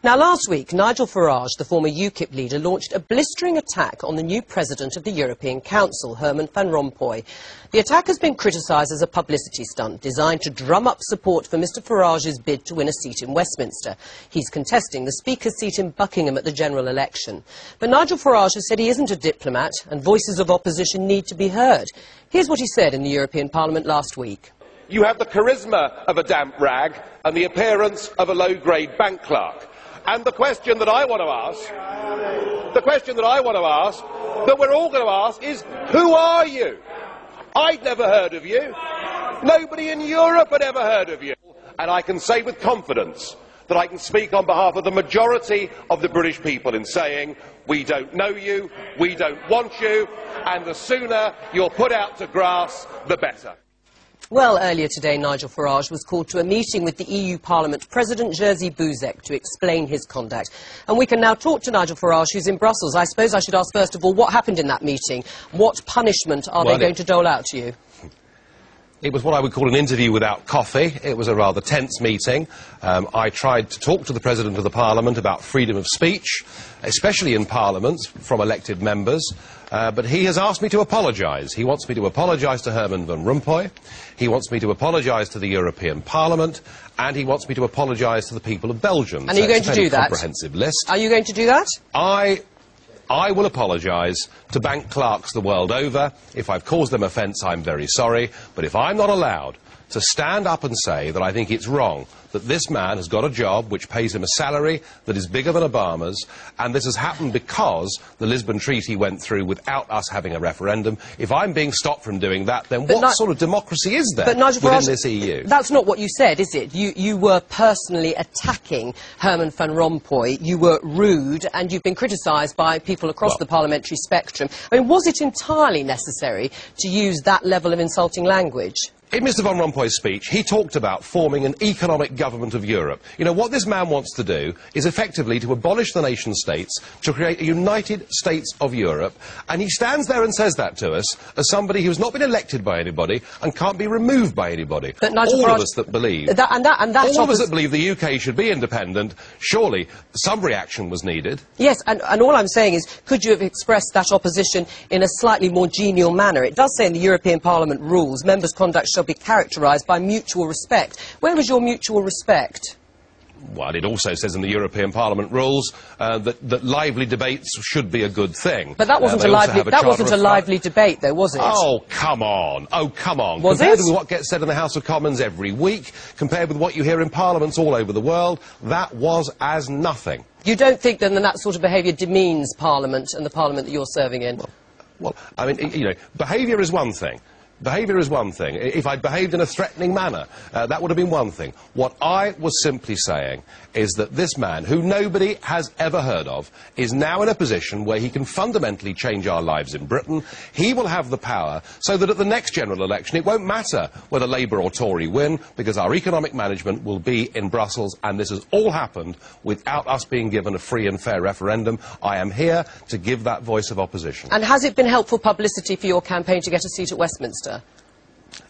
Now, last week, Nigel Farage, the former UKIP leader, launched a blistering attack on the new president of the European Council, Herman Van Rompuy. The attack has been criticised as a publicity stunt designed to drum up support for Mr Farage's bid to win a seat in Westminster. He's contesting the Speaker's seat in Buckingham at the general election. But Nigel Farage has said he isn't a diplomat and voices of opposition need to be heard. Here's what he said in the European Parliament last week. You have the charisma of a damp rag and the appearance of a low-grade bank clerk. And the question that I want to ask, that we're all going to ask, is who are you? I'd never heard of you. Nobody in Europe had ever heard of you. And I can say with confidence that I can speak on behalf of the majority of the British people in saying, we don't know you, we don't want you, and the sooner you're put out to grass, the better. Well, earlier today, Nigel Farage was called to a meeting with the EU Parliament President Jerzy Buzek to explain his conduct. And we can now talk to Nigel Farage, who's in Brussels. I suppose I should ask, first of all, what happened in that meeting? What punishment are they going to dole out to you? It was what I would call an interview without coffee. It was a rather tense meeting. I tried to talk to the President of the Parliament about freedom of speech, especially in Parliament, from elected members. But he has asked me to apologise. He wants me to apologise to Herman Van Rompuy. He wants me to apologise to the European Parliament. And he wants me to apologise to the people of Belgium. And are you going to do that? Comprehensive list. Are you going to do that? I will apologise to bank clerks the world over. If I've caused them offence, I'm very sorry. But if I'm not allowed to stand up and say that I think it's wrong that this man has got a job which pays him a salary that is bigger than Obama's, and this has happened because the Lisbon Treaty went through without us having a referendum, if I'm being stopped from doing that, then what sort of democracy is there within this EU? That's not what you said, is it? You were personally attacking Herman Van Rompuy. You were rude, and you've been criticised by people across the parliamentary spectrum. I mean, was it entirely necessary to use that level of insulting language? In Mr Van Rompuy's speech, he talked about forming an economic government of Europe. You know, what this man wants to do is effectively to abolish the nation-states, to create a United States of Europe, and he stands there and says that to us as somebody who's not been elected by anybody and can't be removed by anybody. But Nigel all Farage, of us that believe, all of us that believe the UK should be independent, surely some reaction was needed. Yes, and all I'm saying is, could you have expressed that opposition in a slightly more genial manner? It does say in the European Parliament rules, members' conduct shall be characterised by mutual respect. Where was your mutual respect? Well, it also says in the European Parliament rules that lively debates should be a good thing. But that wasn't a lively debate, though, was it? Oh, come on. Oh, come on. Was compared it? with what gets said in the House of Commons every week, compared with what you hear in parliaments all over the world, that was as nothing. You don't think, then, that sort of behaviour demeans Parliament and the Parliament that you're serving in? Well, I mean, you know, behaviour is one thing. Behaviour is one thing. If I'd behaved in a threatening manner, that would have been one thing. What I was simply saying is that this man, who nobody has ever heard of, is now in a position where he can fundamentally change our lives in Britain. He will have the power so that at the next general election it won't matter whether Labour or Tory win, because our economic management will be in Brussels, and this has all happened without us being given a free and fair referendum. I am here to give that voice of opposition. And has it been helpful publicity for your campaign to get a seat at Westminster?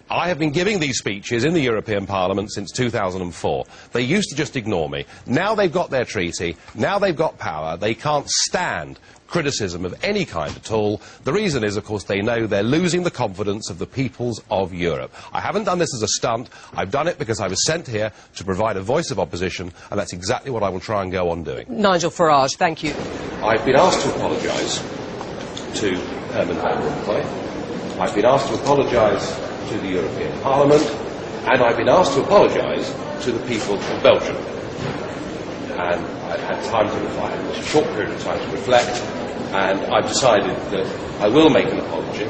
I have been giving these speeches in the European Parliament since 2004. They used to just ignore me. Now they've got their treaty, now they've got power, they can't stand criticism of any kind at all. The reason is, of course, they know they're losing the confidence of the peoples of Europe. I haven't done this as a stunt. I've done it because I was sent here to provide a voice of opposition, and that's exactly what I will try and go on doing. Nigel Farage, thank you. I've been asked to apologise to Herman Van Rompuy. I've been asked to apologise to the European Parliament, and I've been asked to apologise to the people of Belgium. And I've had time to reflect, a short period of time to reflect, and I've decided that I will make an apology.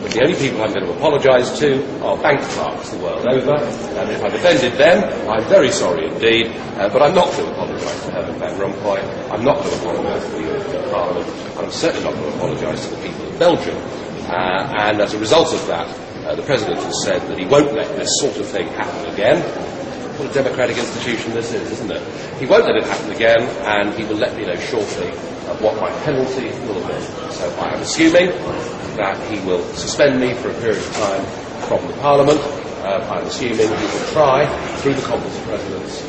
But the only people I'm going to apologise to are bank clerks the world over, and if I've offended them, I'm very sorry indeed, but I'm not going to apologise to Herman Van Rompuy, I'm not going to apologise to the European Parliament, and I'm certainly not going to apologise to the people of Belgium. And as a result of that, the President has said that he won't let this sort of thing happen again. What a democratic institution this is, isn't it? He won't let it happen again, and he will let me know shortly what my penalty will be. So I am assuming that he will suspend me for a period of time from the Parliament. I'm assuming he will try, through the Conference of Presidents,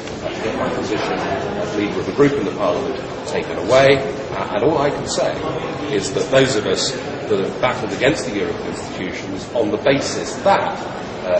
to get my position as leader of a group in the Parliament taken away, and all I can say is that those of us that have battled against the European institutions on the basis that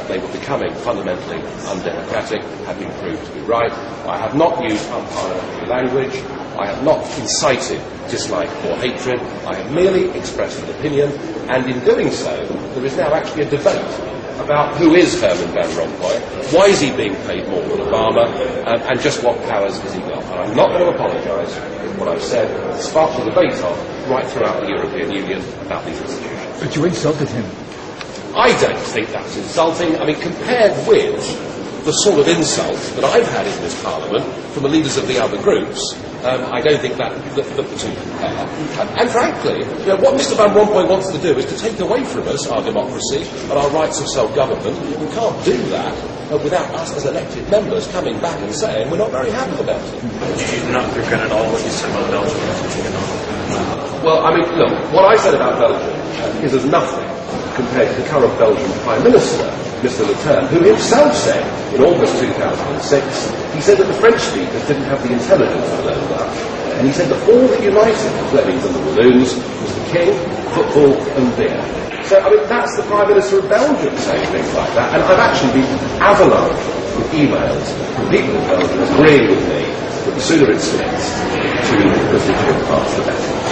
they were becoming fundamentally undemocratic have been proved to be right. I have not used unparliamentary language. I have not incited dislike or hatred. I have merely expressed an opinion, and in doing so, there is now actually a debate about who is Herman Van Rompuy, why is he being paid more than Obama, and just what powers has he got. And I'm not going to apologise for what I've said. It sparked a debate right throughout the European Union about these institutions. But you insulted him. I don't think that's insulting. I mean, compared with the sort of insult that I've had in this Parliament from the leaders of the other groups, I don't think that the two compare. And frankly, what Mr Van Rompuy wants to do is to take away from us our democracy and our rights of self-government. We can't do that without us as elected members coming back and saying we're not very happy about it. Did you not regret at all what you said about Belgium? Well, I mean, look, what I said about Belgium is as nothing compared to the current Belgian Prime Minister, Mr Le Pen, who himself said in August 2006, he said that the French speakers didn't have the intelligence to learn Dutch, and he said that all that united the Flemings and the Walloons was the king, football and beer. So, I mean, that's the Prime Minister of Belgium saying things like that, and I've actually been avalanche with emails from people in Belgium agreeing with me that the sooner it splits to constituent parts, the better.